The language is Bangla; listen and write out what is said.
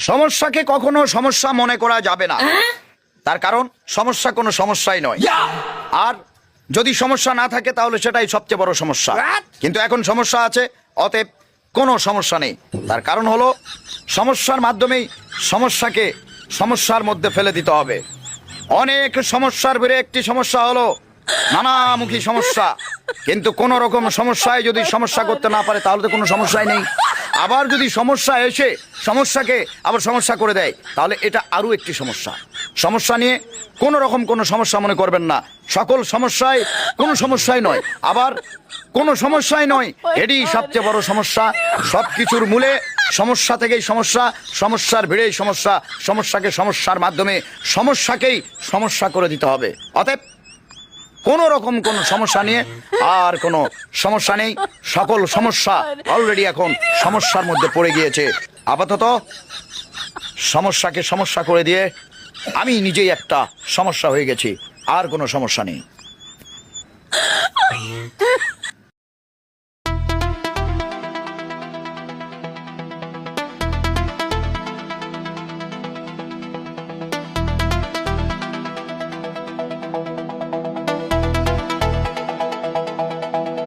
সমস্যাকে কখনো সমস্যা মনে করা যাবে না, তার কারণ সমস্যা কোনো সমস্যাই নয়। আর যদি সমস্যা না থাকে তাহলে সেটাই সবচেয়ে বড় সমস্যা। কিন্তু এখন সমস্যা আছে, অতএব কোনো সমস্যা নেই। তার কারণ হলো সমস্যার মাধ্যমেই সমস্যাকে সমস্যার মধ্যে ফেলে দিতে হবে। অনেক সমস্যার ভিড়ে একটি সমস্যা হলো নানামুখী সমস্যা। কিন্তু কোন রকম সমস্যায় যদি সমস্যা করতে না পারে তাহলে তো কোনো সমস্যাই নেই। আবার যদি সমস্যা এসে সমস্যাকে আবার সমস্যা করে দেয় তাহলে এটা আরো একটি সমস্যা। সমস্যা নিয়ে কোন রকম কোনো সমস্যা মনে করবেন না। সকল সমস্যায় কোনো সমস্যাই নয়, আবার কোনো সমস্যাই নয়, এটি সবচেয়ে বড় সমস্যা। সবকিছুর মূলে সমস্যা থেকেই সমস্যা, সমস্যার ভিড়েই সমস্যা। সমস্যাকে সমস্যার মাধ্যমে সমস্যাকেই সমস্যা করে দিতে হবে। অতএব কোন রকম কোন সমস্যা নিয়ে আর কোনো সমস্যা নেই। সকল সমস্যা অলরেডি এখন সমস্যার মধ্যে পড়ে গিয়েছে। আপাতত সমস্যাকে সমস্যা করে দিয়ে আমি নিজেই একটা সমস্যা হয়ে গেছি, আর কোনো সমস্যা নেই।